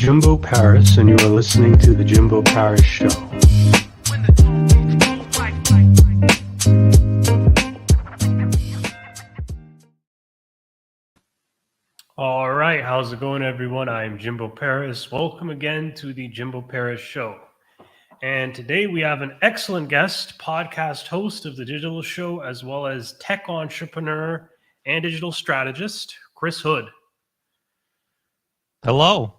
Jimbo Paris, and you are listening to The Jimbo Paris Show. All right, how's it going, everyone? I'm Jimbo Paris. Welcome again to The Jimbo Paris Show. And today we have an excellent guest, podcast host of The Digital Show, as well as tech entrepreneur and digital strategist, Chris Hood. Hello.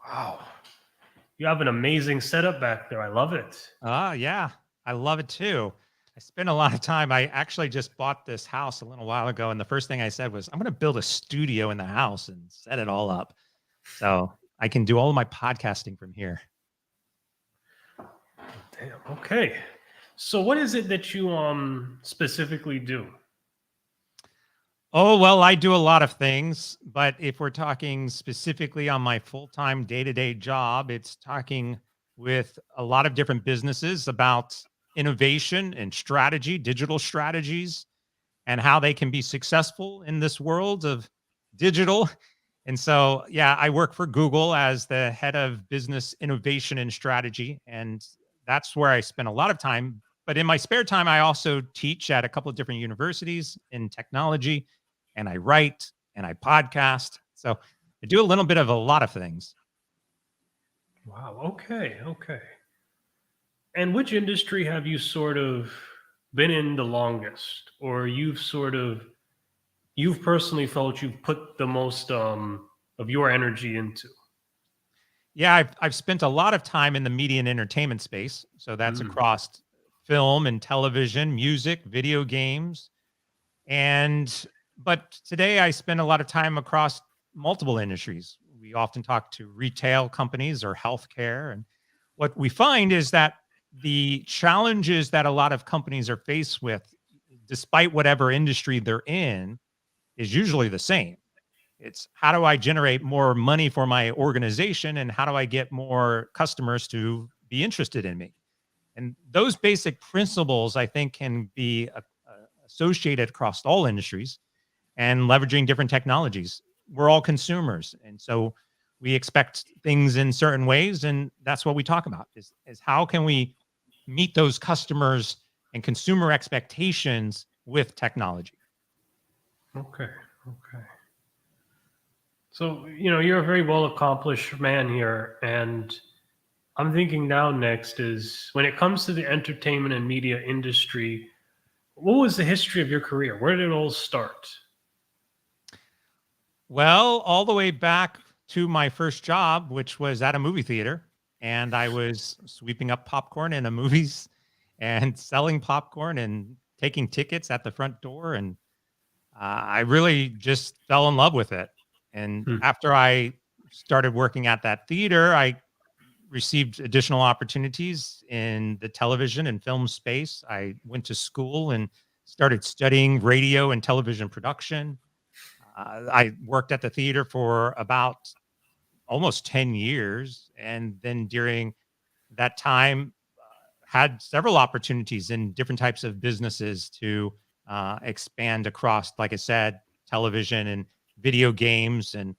Wow. You have an amazing setup back there. I love it. Yeah, I love it too. I spent a lot of time. I actually just bought this house a little while ago. And the first thing I said was, I'm going to build a studio in the house and set it all up, so I can do all of my podcasting from here. Damn. Okay. So what is it that you specifically do? Oh, well, I do a lot of things, but if we're talking specifically on my full-time day-to-day job, it's talking with a lot of different businesses about innovation and strategy, digital strategies, and how they can be successful in this world of digital. And so, yeah, I work for Google as the head of business innovation and strategy, and that's where I spend a lot of time. But in my spare time, I also teach at a couple of different universities in technology, and I write and I podcast. So I do a little bit of a lot of things. Wow. Okay. Okay. And which industry have you sort of been in the longest, or you've personally felt you've put the most of your energy into? Yeah, I've spent a lot of time in the media and entertainment space. So that's across film and television, music, video games. But today I spend a lot of time across multiple industries. We often talk to retail companies or healthcare. And what we find is that the challenges that a lot of companies are faced with, despite whatever industry they're in, is usually the same. It's, how do I generate more money for my organization, and how do I get more customers to be interested in me? And those basic principles, I think, can be associated across all industries and leveraging different technologies. We're all consumers, and so we expect things in certain ways, and that's what we talk about is how can we meet those customers and consumer expectations with technology. Okay. Okay. So, you're a very well accomplished man here, and I'm thinking now next is, when it comes to the entertainment and media industry, what was the history of your career? Where did it all start? Well, all the way back to my first job, which was at a movie theater, and I was sweeping up popcorn in the movies and selling popcorn and taking tickets at the front door. And I really just fell in love with it. And after I started working at that theater, I received additional opportunities in the television and film space. I went to school and started studying radio and television production. I worked at the theater for about almost 10 years. And then during that time, had several opportunities in different types of businesses to expand across, like I said, television and video games and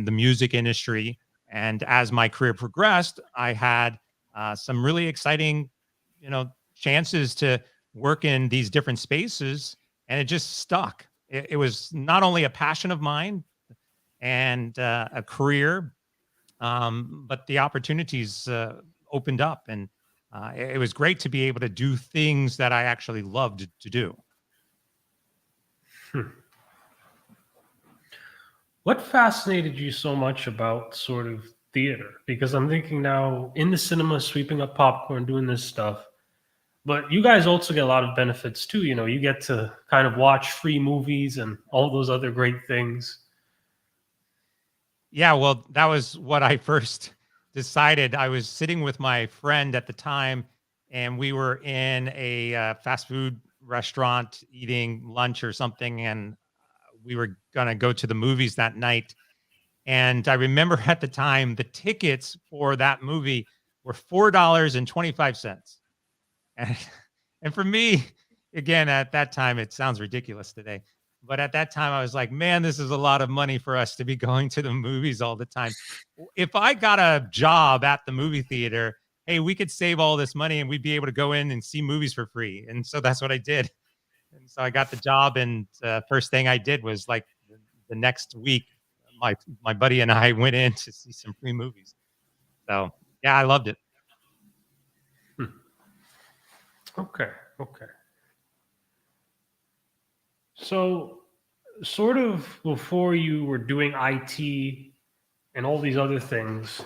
the music industry. And as my career progressed, I had some really exciting, chances to work in these different spaces, and it just stuck. It was not only a passion of mine and a career, but the opportunities opened up, and it was great to be able to do things that I actually loved to do. What fascinated you so much about sort of theater? Because I'm thinking now, in the cinema, sweeping up popcorn, doing this stuff, but you guys also get a lot of benefits too. You get to kind of watch free movies and all those other great things. Yeah, well, that was what I first decided. I was sitting with my friend at the time, and we were in a fast food restaurant eating lunch or something, and we were going to go to the movies that night. And I remember at the time, the tickets for that movie were $4.25. And for me, again, at that time, it sounds ridiculous today, But at that time, I was like, man, this is a lot of money for us to be going to the movies all the time. If I got a job at the movie theater, hey, we could save all this money and we'd be able to go in and see movies for free. And so that's what I did. And so I got the job, and first thing I did was like the next week, my buddy and I went in to see some free movies. So yeah, I loved it. Okay. Okay. So, sort of before you were doing IT and all these other things,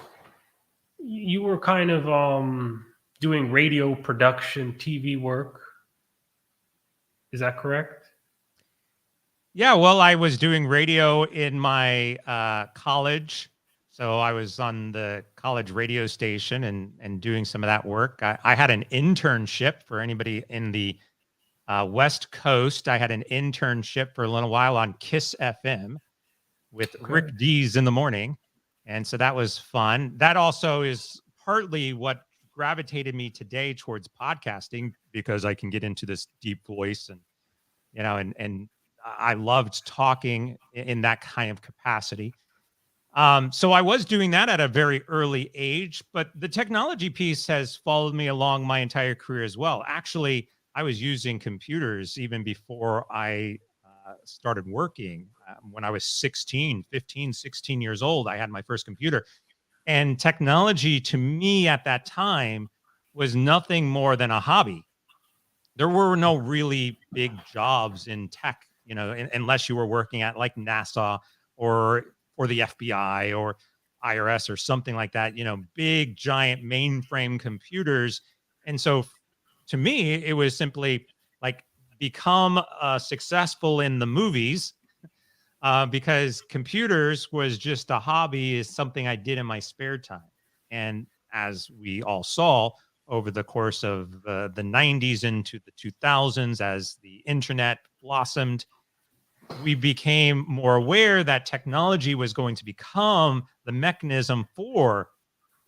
you were kind of doing radio production, TV work. Is that correct? Yeah, well, I was doing radio in my college. So I was on the college radio station and doing some of that work. I had an internship for anybody in the West Coast. I had an internship for a little while on Kiss FM with Okay. Rick Dees in the morning. And so that was fun. That also is partly what gravitated me today towards podcasting, because I can get into this deep voice and, and I loved talking in that kind of capacity. So I was doing that at a very early age, but the technology piece has followed me along my entire career as well. Actually, I was using computers even before I started working. When I was 16 years old, I had my first computer. And technology to me at that time was nothing more than a hobby. There were no really big jobs in tech, unless you were working at like NASA or the FBI or IRS or something like that, big giant mainframe computers. And so to me, it was simply like become successful in the movies, because computers was just a hobby, is something I did in my spare time. And as we all saw over the course of the 90s into the 2000s, as the internet blossomed, we became more aware that technology was going to become the mechanism for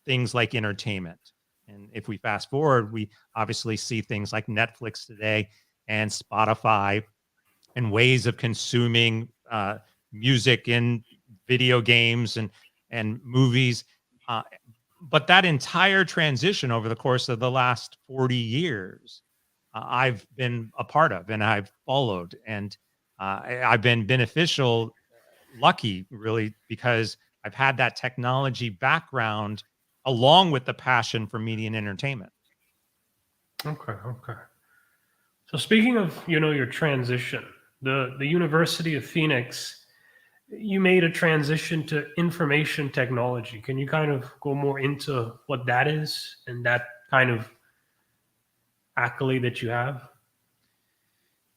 things like entertainment. And if we fast forward, we obviously see things like Netflix today and Spotify and ways of consuming music and video games and movies. Uh, but that entire transition over the course of the last 40 years, I've been a part of and I've followed. And I've been lucky, really, because I've had that technology background along with the passion for media and entertainment. Okay. Okay. So speaking of, your transition, the University of Phoenix, you made a transition to information technology. Can you kind of go more into what that is and that kind of accolade that you have?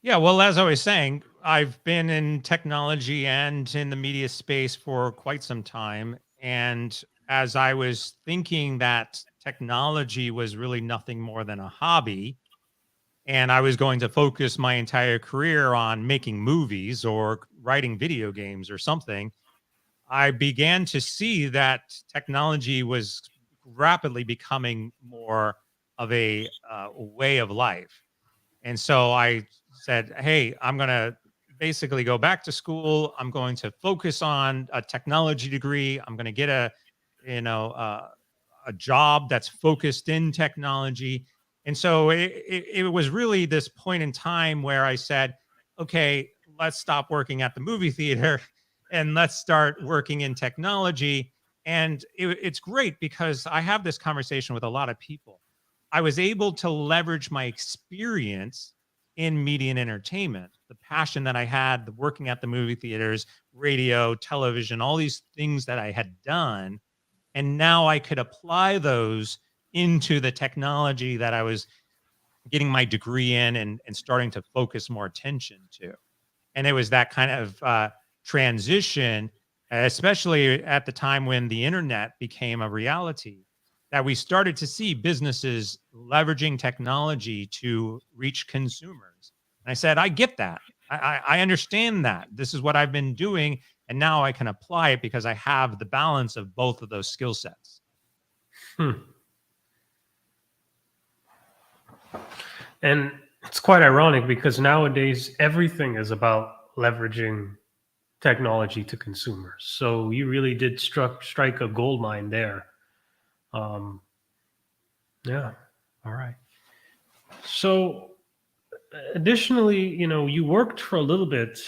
Yeah, well, as I was saying, I've been in technology and in the media space for quite some time. And as I was thinking that technology was really nothing more than a hobby, and I was going to focus my entire career on making movies or writing video games or something, I began to see that technology was rapidly becoming more of a way of life. And so I said, hey, I'm going to basically go back to school. I'm going to focus on a technology degree. I'm going to get you know, uh, a job that's focused in technology. And so it was really this point in time where I said, okay, let's stop working at the movie theater and let's start working in technology. And it's great because I have this conversation with a lot of people. I was able to leverage my experience in media and entertainment, the passion that I had, the working at the movie theaters, radio, television, all these things that I had done. And now I could apply those into the technology that I was getting my degree in and starting to focus more attention to. And it was that kind of transition, especially at the time when the internet became a reality, that we started to see businesses leveraging technology to reach consumers. And I said, I get that. I understand that. This is what I've been doing. And now I can apply it because I have the balance of both of those skill sets. Hmm. And it's quite ironic because nowadays everything is about leveraging technology to consumers. So you really did strike a gold mine there. Um, yeah. All right. So additionally, you worked for a little bit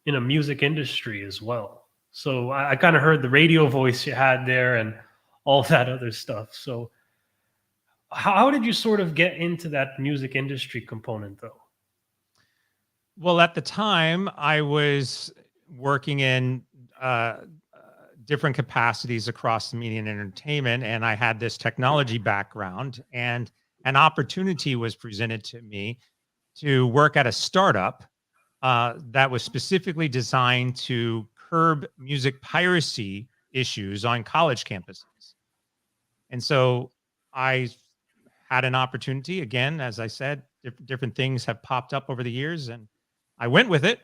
in a music industry as well. So I kind of heard the radio voice you had there and all that other stuff. So how did you sort of get into that music industry component, though? Well, at the time, I was working in uh, different capacities across the media and entertainment, and I had this technology background, and an opportunity was presented to me to work at a startup that was specifically designed to curb music piracy issues on college campuses. And so I had an opportunity again, as I said, different things have popped up over the years, and I went with it.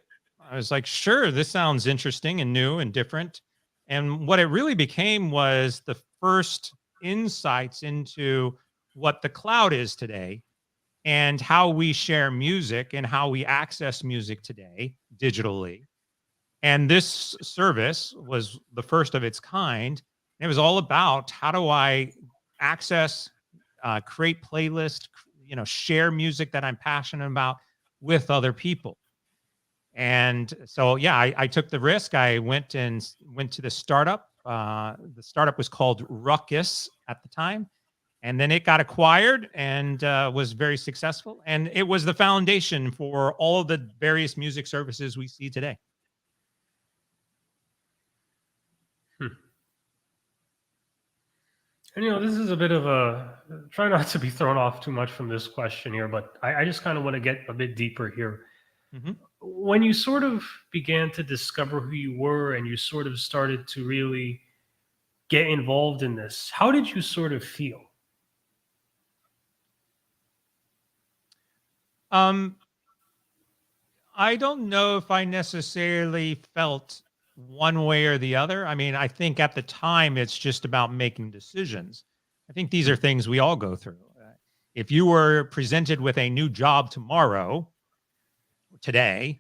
I was like, sure, this sounds interesting and new and different. And what it really became was the first insights into what the cloud is today and how we share music and how we access music today digitally. And this service was the first of its kind. It was all about how do I access, create playlists, share music that I'm passionate about with other people. And so, yeah, I took the risk. I went to the startup. The startup was called Ruckus at the time, and then it got acquired and was very successful. And it was the foundation for all of the various music services we see today. Hmm. And this is a bit of a try not to be thrown off too much from this question here, but I just kind of want to get a bit deeper here. Mm-hmm. When you sort of began to discover who you were and you sort of started to really get involved in this, how did you sort of feel? I don't know if I necessarily felt one way or the other. I mean, I think at the time it's just about making decisions. I think these are things we all go through. If you were presented with a new job tomorrow, today,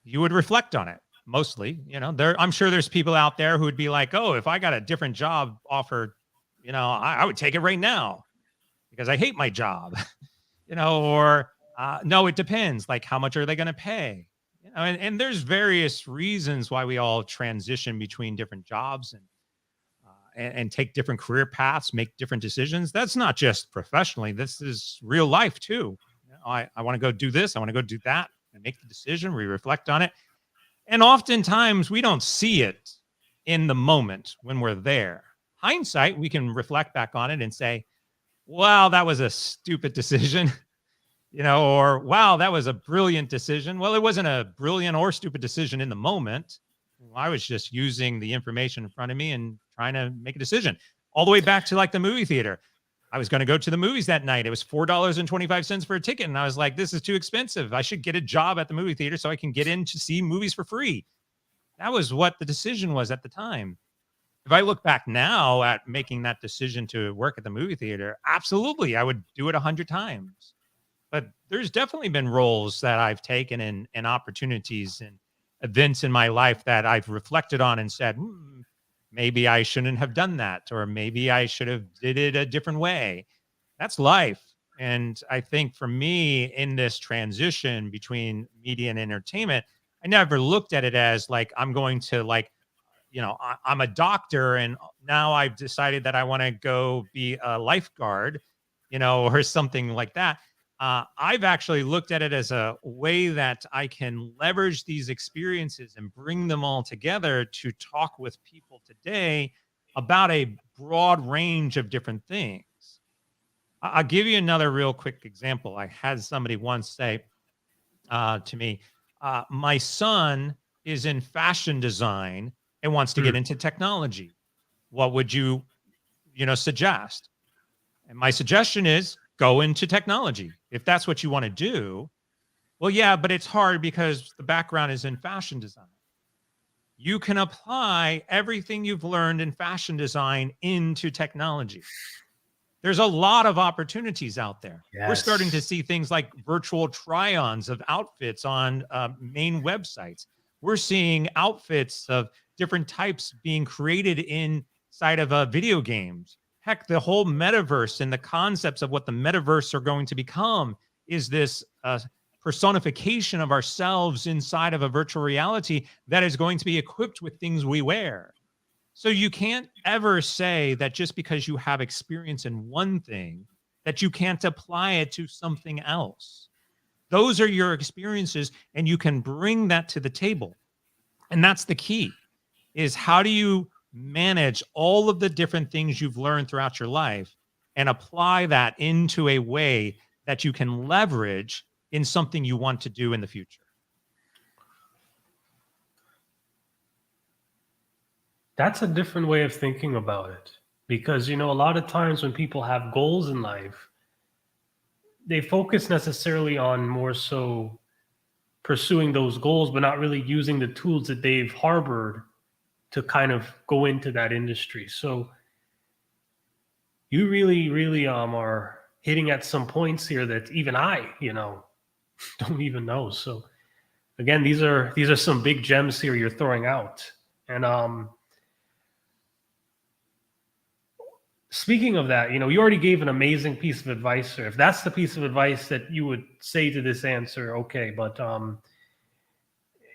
you would reflect on it mostly. I'm sure there's people out there who would be like, oh, if I got a different job offer, I would take it right now because I hate my job, or no, it depends. Like, how much are they going to pay? And there's various reasons why we all transition between different jobs and take different career paths, make different decisions. That's not just professionally. This is real life too. I want to go do this. I want to go do that and make the decision. We reflect on it. And oftentimes we don't see it in the moment when we're there. Hindsight, we can reflect back on it and say, wow, that was a stupid decision. Or wow, that was a brilliant decision. Well, it wasn't a brilliant or stupid decision in the moment. I was just using the information in front of me and trying to make a decision. All the way back to like the movie theater. I was going to go to the movies that night. It was $4.25 for a ticket. And I was like, this is too expensive. I should get a job at the movie theater so I can get in to see movies for free. That was what the decision was at the time. If I look back now at making that decision to work at the movie theater, absolutely, I would do it 100 times. But there's definitely been roles that I've taken and opportunities and events in my life that I've reflected on and said, maybe I shouldn't have done that, or maybe I should have did it a different way. That's life. And I think for me in this transition between media and entertainment, I never looked at it as like, I'm going to like, I'm a doctor and now I've decided that I want to go be a lifeguard, or something like that. I've actually looked at it as a way that I can leverage these experiences and bring them all together to talk with people today about a broad range of different things. I'll give you another real quick example. I had somebody once say to me, my son is in fashion design and wants to get into technology. What would you suggest? And my suggestion is go into technology. If that's what you want to do, well, yeah, but it's hard because the background is in fashion design. You can apply everything you've learned in fashion design into technology. There's a lot of opportunities out there. Yes. We're starting to see things like virtual try-ons of outfits on main websites. We're seeing outfits of different types being created inside of video games. Heck, the whole metaverse and the concepts of what the metaverse are going to become is this personification of ourselves inside of a virtual reality that is going to be equipped with things we wear. So you can't ever say that just because you have experience in one thing that you can't apply it to something else. Those are your experiences, and you can bring that to the table. And that's the key, is how do you manage all of the different things you've learned throughout your life and apply that into a way that you can leverage in something you want to do in the future. That's a different way of thinking about it. Because, a lot of times when people have goals in life, they focus necessarily on more so pursuing those goals, but not really using the tools that they've harbored to kind of go into that industry. So you really, really are hitting at some points here that even I, don't even know. So again, these are some big gems here you're throwing out. And speaking of that, you already gave an amazing piece of advice, sir. If that's the piece of advice that you would say to this answer, okay. But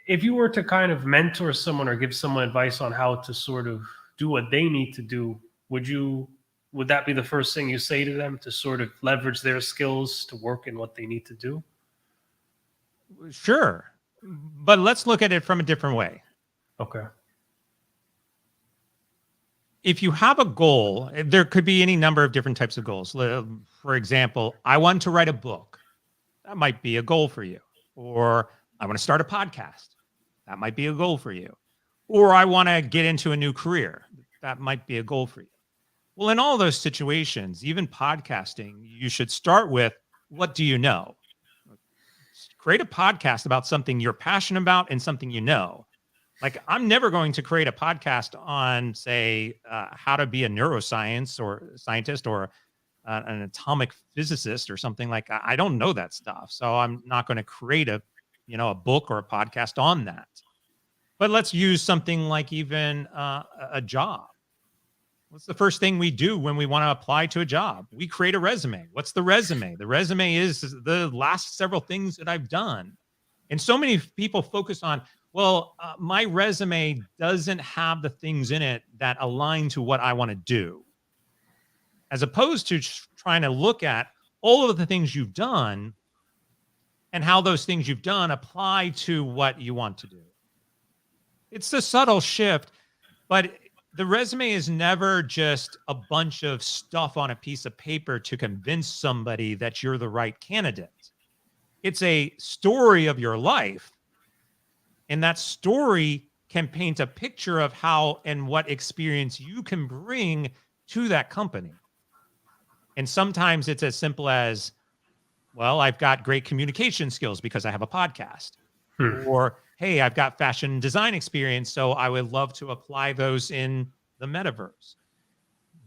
if you were to kind of mentor someone or give someone advice on how to sort of do what they need to do, would that be the first thing you say to them, to sort of leverage their skills to work in what they need to do? Sure. But let's look at it from a different way. Okay. If you have a goal, there could be any number of different types of goals. For example, I want to write a book. That might be a goal for you. Or I want to start a podcast. That might be a goal for you. Or I want to get into a new career. That might be a goal for you. Well, in all those situations, even podcasting, you should start with, what do you know? Create a podcast about something you're passionate about and something you know. Like, I'm never going to create a podcast on, say, how to be a neuroscience or scientist or an atomic physicist or something. Like, I don't know that stuff. So I'm not going to create a book or a podcast on that. But let's use something like even a job. What's the first thing we do when we want to apply to a job? We create a resume. What's the resume? The resume is the last several things that I've done. And so many people focus on, my resume doesn't have the things in it that align to what I want to do, as opposed to trying to look at all of the things you've done and how those things you've done apply to what you want to do. It's a subtle shift, but the resume is never just a bunch of stuff on a piece of paper to convince somebody that you're the right candidate. It's a story of your life. And that story can paint a picture of how and what experience you can bring to that company. And sometimes it's as simple as, I've got great communication skills because I have a podcast. Or, hey, I've got fashion design experience, so I would love to apply those in the metaverse.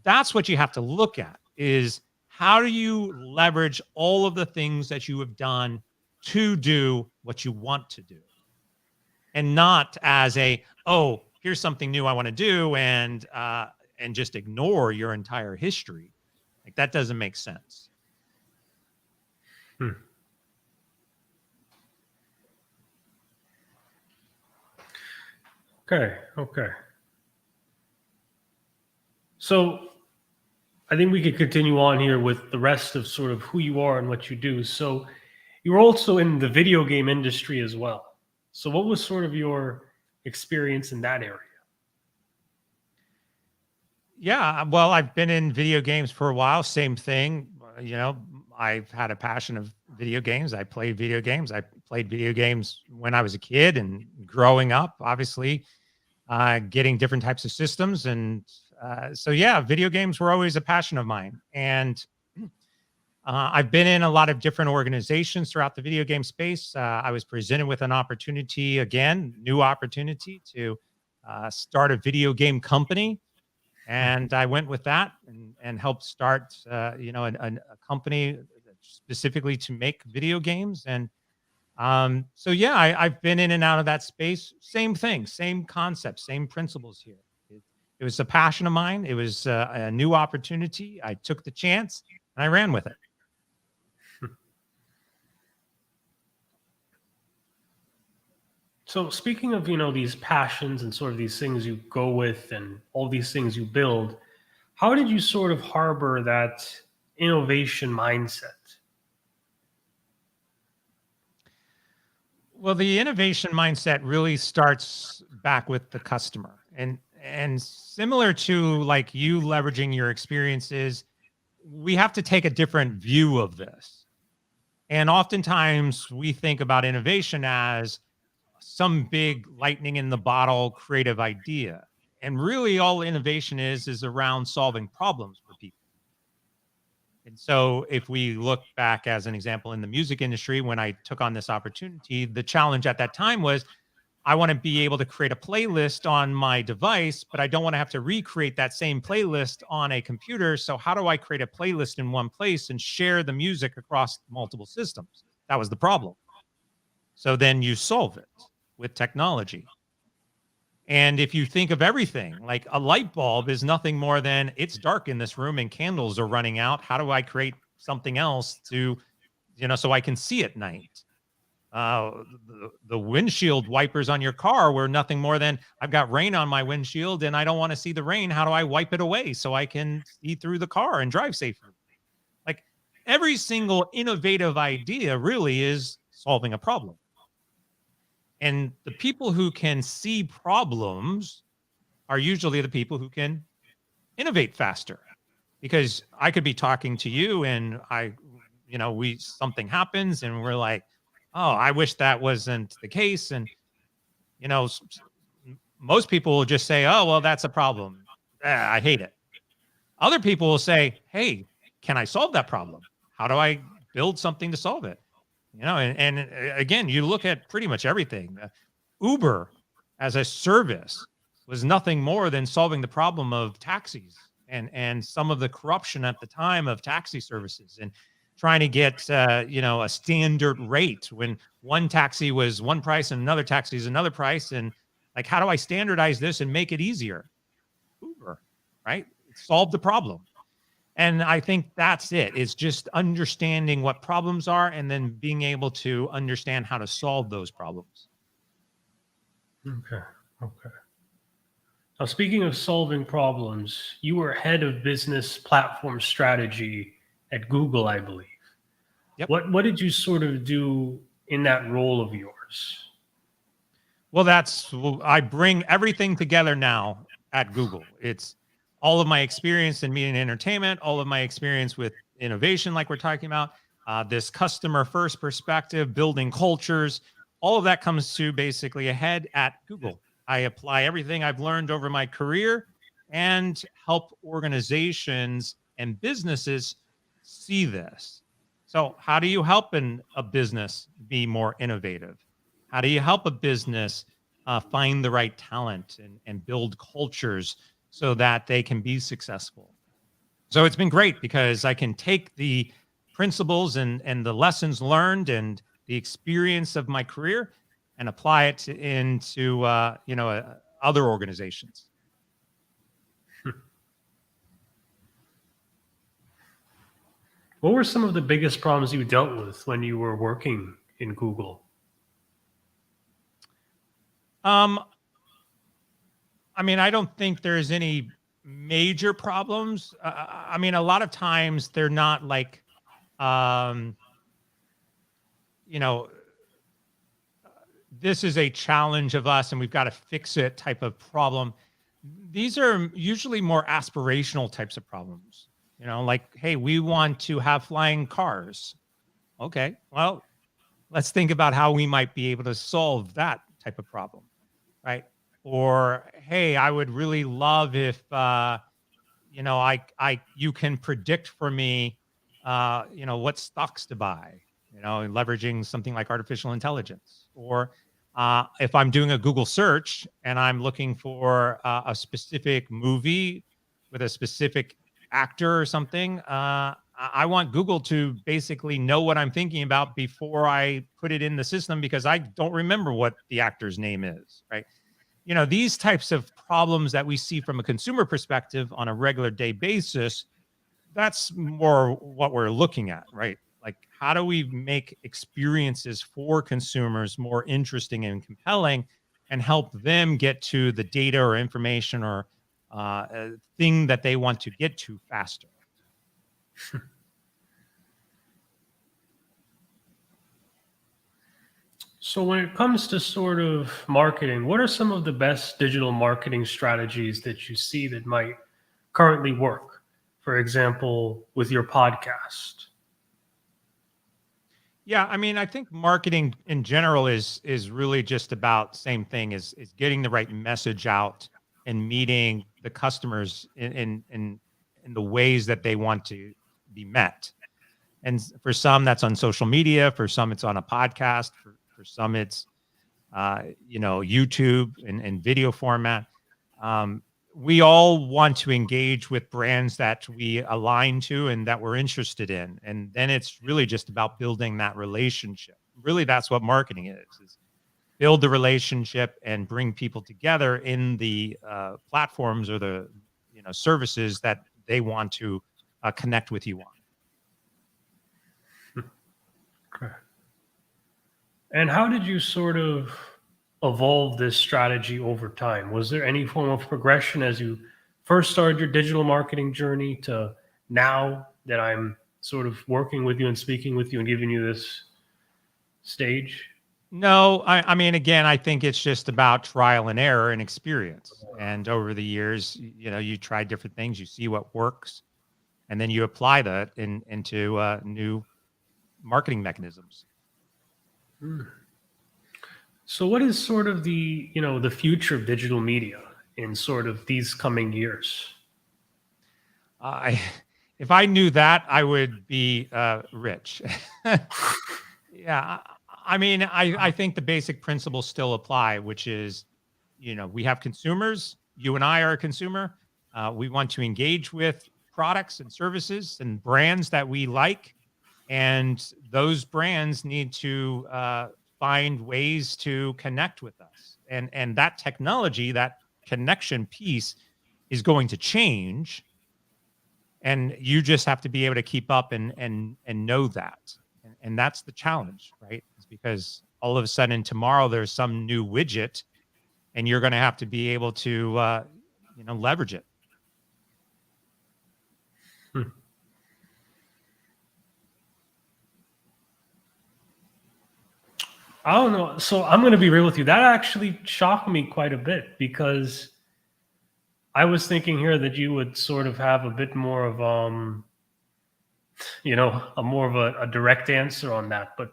That's what you have to look at, is how do you leverage all of the things that you have done to do what you want to do? And not as here's something new I want to do, and just ignore your entire history. Like, that doesn't make sense. Okay. So I think we could continue on here with the rest of sort of who you are and what you do. So you're also in the video game industry as well. So what was sort of your experience in that area? Yeah, well, I've been in video games for a while. Same thing. I've had a passion of video games. I played video games. I played video games when I was a kid and growing up, obviously, getting different types of systems. And video games were always a passion of mine. And I've been in a lot of different organizations throughout the video game space. I was presented with an opportunity, new opportunity to start a video game company. And I went with that and helped start, a company specifically to make video games. And So yeah, I've been in and out of that space. Same thing, same concept, same principles here. It was a passion of mine. It was a new opportunity. I took the chance and I ran with it. So speaking of, these passions and sort of these things you go with and all these things you build, how did you sort of harbor that innovation mindset? Well, the innovation mindset really starts back with the customer, and similar to like you leveraging your experiences, we have to take a different view of this. And oftentimes we think about innovation as some big lightning in the bottle creative idea. And really all innovation is around solving problems for people. And so if we look back as an example in the music industry, when I took on this opportunity, the challenge at that time was I want to be able to create a playlist on my device, but I don't want to have to recreate that same playlist on a computer. So how do I create a playlist in one place and share the music across multiple systems? That was the problem. So then you solve it with technology. And if you think of everything, like a light bulb is nothing more than it's dark in this room and candles are running out. How do I create something else to, so I can see at night? The windshield wipers on your car were nothing more than I've got rain on my windshield and I don't want to see the rain. How do I wipe it away so I can see through the car and drive safely? Like every single innovative idea really is solving a problem. And the people who can see problems are usually the people who can innovate faster. Because I could be talking to you and something happens and we're like, oh, I wish that wasn't the case. And, most people will just say, oh, well, that's a problem. I hate it. Other people will say, hey, can I solve that problem? How do I build something to solve it? And again, you look at pretty much everything. Uber as a service was nothing more than solving the problem of taxis and some of the corruption at the time of taxi services and trying to get a standard rate when one taxi was one price and another taxi is another price. And like, how do I standardize this and make it easier? Uber, right? It solved the problem. And I think that's it. It's just understanding what problems are and then being able to understand how to solve those problems. Okay. Now, speaking of solving problems, you were head of business platform strategy at Google, I believe. Yep. What did you sort of do in that role of yours? Well, I bring everything together now at Google. It's all of my experience in media and entertainment, all of my experience with innovation, like we're talking about, this customer first perspective, building cultures, all of that comes to basically a head at Google. I apply everything I've learned over my career and help organizations and businesses see this. So how do you help a business be more innovative? How do you help a business find the right talent and build cultures so that they can be successful? So it's been great because I can take the principles and the lessons learned and the experience of my career and apply it into other organizations. What were some of the biggest problems you dealt with when you were working in Google? I don't think there's any major problems. A lot of times they're not like, this is a challenge of us and we've got to fix it type of problem. These are usually more aspirational types of problems, like, hey, we want to have flying cars. Okay, well, let's think about how we might be able to solve that type of problem, right? Or, hey, I would really love if, you can predict for me, what stocks to buy, leveraging something like artificial intelligence. Or if I'm doing a Google search and I'm looking for a specific movie with a specific actor or something, I want Google to basically know what I'm thinking about before I put it in the system, because I don't remember what the actor's name is, right? These types of problems that we see from a consumer perspective on a regular day basis, that's more what we're looking at, right? Like, how do we make experiences for consumers more interesting and compelling, and help them get to the data or information or thing that they want to get to faster? So when it comes to sort of marketing, what are some of the best digital marketing strategies that you see that might currently work? For example, with your podcast. Yeah, I mean, I think marketing in general is really just about same thing, is getting the right message out and meeting the customers in the ways that they want to be met. And for some, that's on social media. For some, it's on a podcast. For some, it's YouTube and video format. Um, we all want to engage with brands that we align to and that we're interested in, and then it's really just about building that relationship. Really, that's what marketing is build the relationship and bring people together in the platforms or the services that they want to connect with you on. Okay. And how did you sort of evolve this strategy over time? Was there any form of progression as you first started your digital marketing journey to now that I'm sort of working with you and speaking with you and giving you this stage? No, I mean, again, I think it's just about trial and error and experience. And over the years, you try different things, you see what works, and then you apply that into new marketing mechanisms. Hmm. So what is sort of the future of digital media in sort of these coming years? I, if I knew that, I would be rich. Yeah, I mean, I think the basic principles still apply, which is, we have consumers. You and I are a consumer. We want to engage with products and services and brands that we like, and those brands need to find ways to connect with us. And that technology, that connection piece, is going to change, and you just have to be able to keep up and know that. And that's the challenge, right? It's because all of a sudden tomorrow there's some new widget, and you're going to have to be able to leverage it. Hmm. I don't know. So I'm going to be real with you. That actually shocked me quite a bit because I was thinking here that you would sort of have a bit more of a more of a direct answer on that. But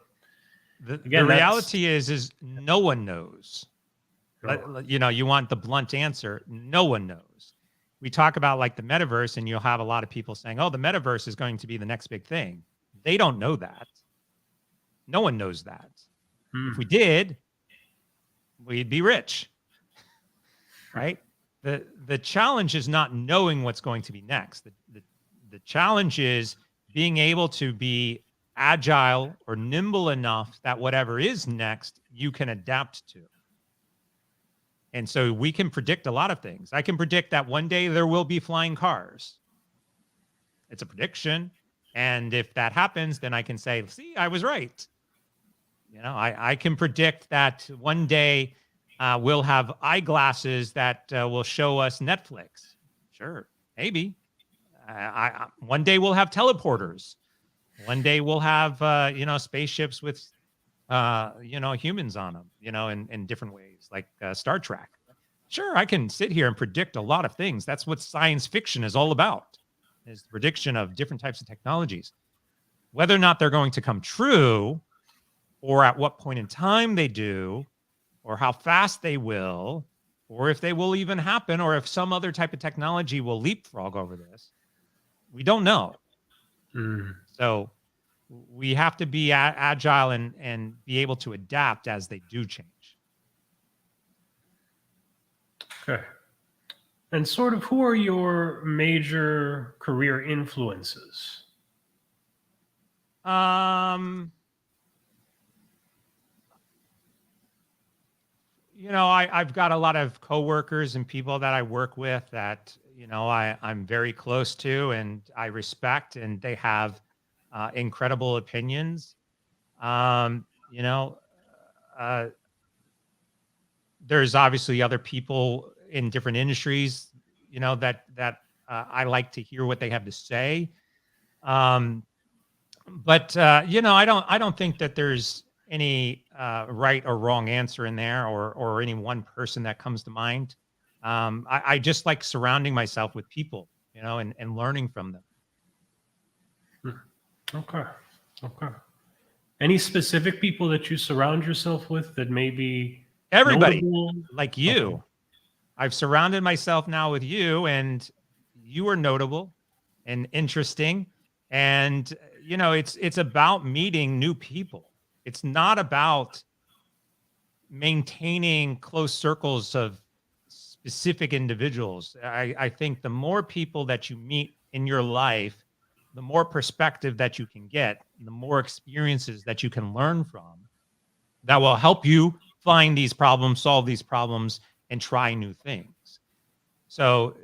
The again, that's reality is no one knows. You want the blunt answer. No one knows. We talk about like the metaverse, and you'll have a lot of people saying, "Oh, the metaverse is going to be the next big thing." They don't know that. No one knows that. If we did, we'd be rich, right? The challenge is not knowing what's going to be next. The challenge is being able to be agile or nimble enough that whatever is next, you can adapt to. And so we can predict a lot of things. I can predict that one day there will be flying cars. It's a prediction. And if that happens, then I can say, see, I was right. I can predict that one day we'll have eyeglasses that will show us Netflix. Sure, maybe. One day we'll have teleporters. One day we'll have spaceships with humans on them, in different ways, like Star Trek. Sure, I can sit here and predict a lot of things. That's what science fiction is all about, is the prediction of different types of technologies. Whether or not they're going to come true, or at what point in time they do, or how fast they will, or if they will even happen, or if some other type of technology will leapfrog over this, we don't know. So we have to be agile and be able to adapt as they do change. Okay. And sort of who are your major career influences? I've got a lot of coworkers and people that I work with that, I'm very close to and I respect, and they have incredible opinions. Um, you know, uh, there's obviously other people in different industries, that I like to hear what they have to say. Um, but I don't think that there's any right or wrong answer in there, or any one person that comes to mind. I just like surrounding myself with people, and learning from them. Hmm. Okay. Okay. Any specific people that you surround yourself with that may be Everybody, notable? like Okay. you. I've surrounded myself now with you, and you are notable and interesting. And it's about meeting new people. It's not about maintaining close circles of specific individuals. I think the more people that you meet in your life, the more perspective that you can get, the more experiences that you can learn from, that will help you find these problems, solve these problems, and try new things. So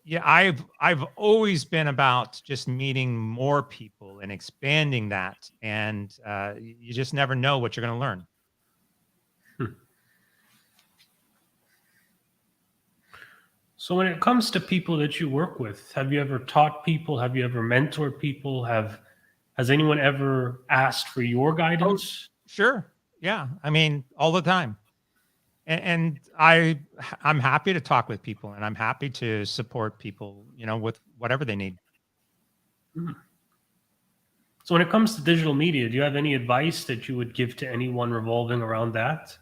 yeah, I've always been about just meeting more people and expanding that, and you just never know what you're going to learn. Hmm. So when it comes to people that you work with, have you ever taught people? Have you ever mentored people? Has anyone ever asked for your Oh, guidance? sure, yeah. I mean, all the time, and I'm happy to talk with people, and I'm happy to support people, with whatever they need. Hmm. So when it comes to digital media, do you have any advice that you would give to anyone revolving around that?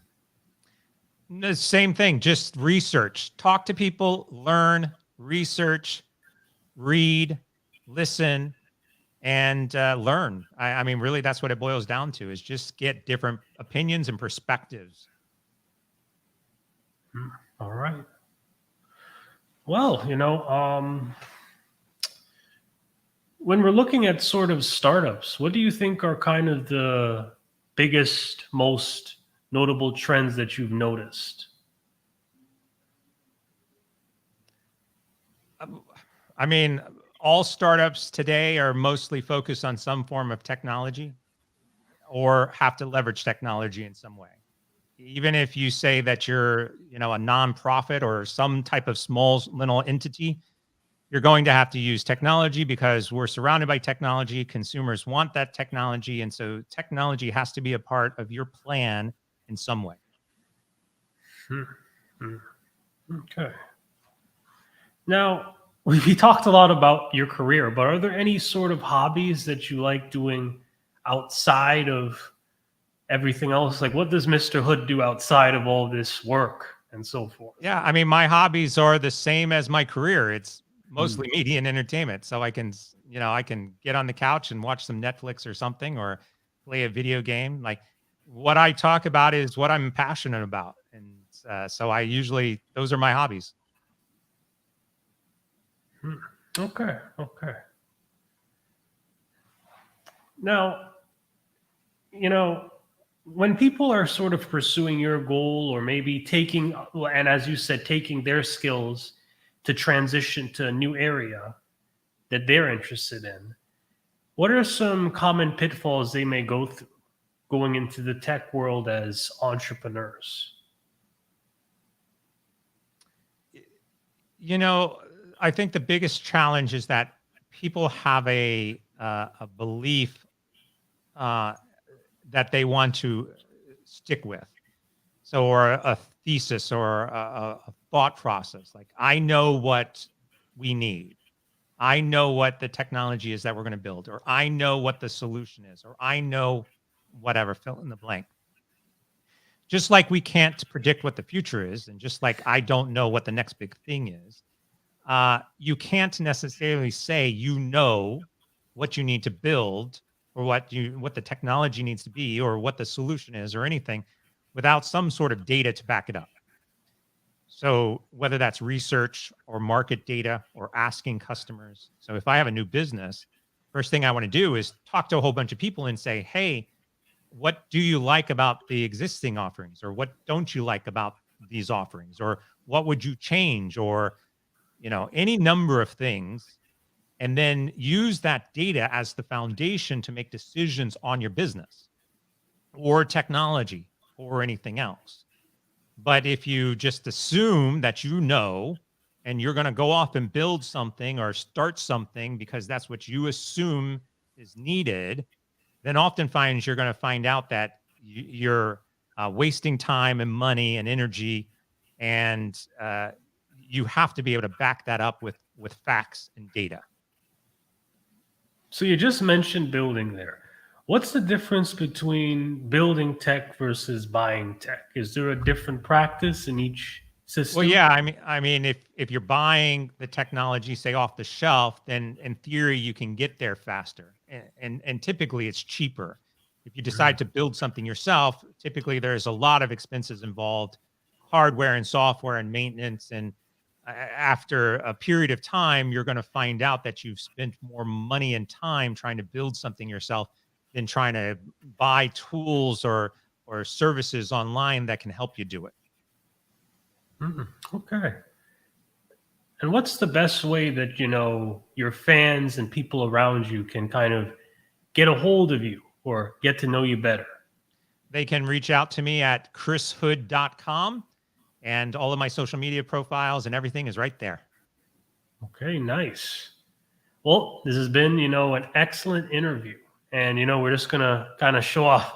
The same thing, just research, talk to people, learn, research, read, listen, and learn. I mean, really, that's what it boils down to: is just get different opinions and perspectives. Hmm. All right. Well, when we're looking at sort of startups, what do you think are kind of the biggest, most notable trends that you've noticed? Um, I mean, all startups today are mostly focused on some form of technology or have to leverage technology in some way. Even if you say that you're, a nonprofit or some type of small little entity, you're going to have to use technology because we're surrounded by technology. Consumers want that technology. And so technology has to be a part of your plan in some way. Hmm. Hmm. Okay. Now, we talked a lot about your career, but are there any sort of hobbies that you like doing outside of everything else? Like, what does Mr. Hood do outside of all this work and so forth? Yeah. I mean, my hobbies are the same as my career. It's Hmm. mostly media and entertainment. So I can get on the couch and watch some Netflix or something, or play a video game. Like, what I talk about is what I'm passionate about. And so those are my hobbies. Hmm. Okay. Okay. Now, you know, when people are sort of pursuing your goal or maybe taking, and as you said, taking their skills to transition to a new area that they're interested in, what are some common pitfalls they may go through going into the tech world as entrepreneurs? You know, I think the biggest challenge is that people have a belief uh, that they want to stick with. So, or a thesis, or a thought process. Like, I know what we need. I know what the technology is that we're going to build, or I know what the solution is, or I know whatever, fill in the blank. Just like we can't predict what the future is, and just like I don't know what the next big thing is, you can't necessarily say what you need to build, or what the technology needs to be, or what the solution is, or anything, without some sort of data to back it up. So whether that's research or market data or asking customers. So if I have a new business, first thing I want to do is talk to a whole bunch of people and say, hey, what do you like about the existing offerings? Or what don't you like about these offerings? Or what would you change? Or, any number of things. And then use that data as the foundation to make decisions on your business or technology or anything else. But if you just assume that and you're going to go off and build something or start something because that's what you assume is needed, then oftentimes you're going to find out that you're wasting time and money and energy, and you have to be able to back that up with facts and data. So you just mentioned building there. What's the difference between building tech versus buying tech? Is there a different practice in each system? Well, yeah. I mean, if you're buying the technology, say off the shelf, then in theory you can get there faster, and typically it's cheaper. If you decide to build something yourself, typically there's a lot of expenses involved, hardware and software and maintenance, and after a period of time, you're going to find out that you've spent more money and time trying to build something yourself than trying to buy tools or services online that can help you do it. Okay. And what's the best way that, your fans and people around you can kind of get a hold of you or get to know you better? They can reach out to me at chrishood.com. And all of my social media profiles and everything is right there. Okay, nice. Well, this has been, an excellent interview. And, we're just going to kind of show off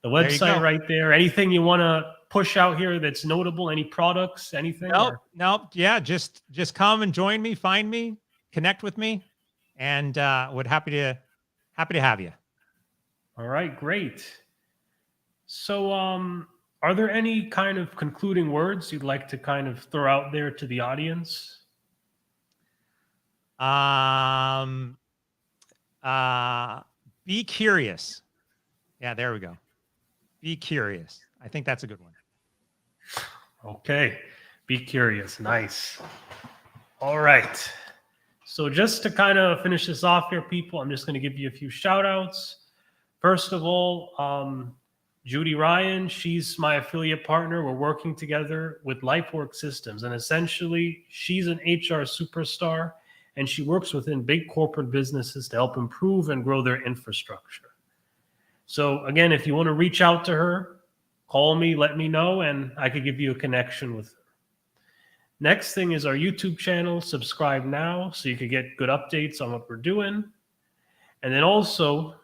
the website right there. Anything you want to push out here that's notable? Any products, anything? Nope. Yeah, just come and join me, find me, connect with me, and would happy to have you. All right, great. So, are there any kind of concluding words you'd like to kind of throw out there to the audience? Be curious. Yeah, there we go. Be curious. I think that's a good one. Okay. Be curious. Nice. All right. So just to kind of finish this off here, people, I'm just going to give you a few shout outs. First of all, Judy Ryan, she's my affiliate partner. We're working together with LifeWork Systems, and essentially she's an HR superstar, and she works within big corporate businesses to help improve and grow their infrastructure. So again, if you want to reach out to her, call me, let me know, and I could give you a connection with her. Next thing is our YouTube channel. Subscribe now so you can get good updates on what we're doing. And then also,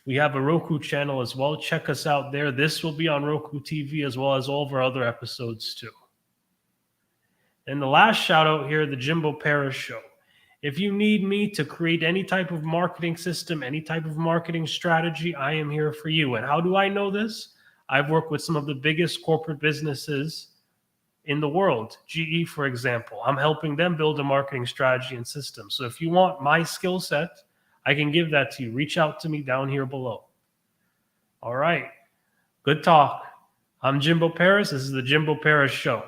we have a Roku channel as well. Check us out there. This will be on Roku TV as well as all of our other episodes too. And the last shout out here, the Jimbo Paris Show. If you need me to create any type of marketing system, any type of marketing strategy, I am here for you. And how do I know this? I've worked with some of the biggest corporate businesses in the world. GE, for example. I'm helping them build a marketing strategy and system. So if you want my skill set, I can give that to you. Reach out to me down here below. All right. Good talk. I'm Jimbo Paris. This is the Jimbo Paris Show.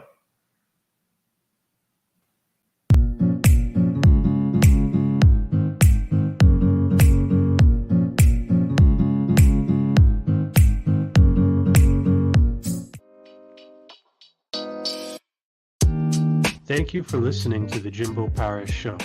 Thank you for listening to the Jimbo Paris Show.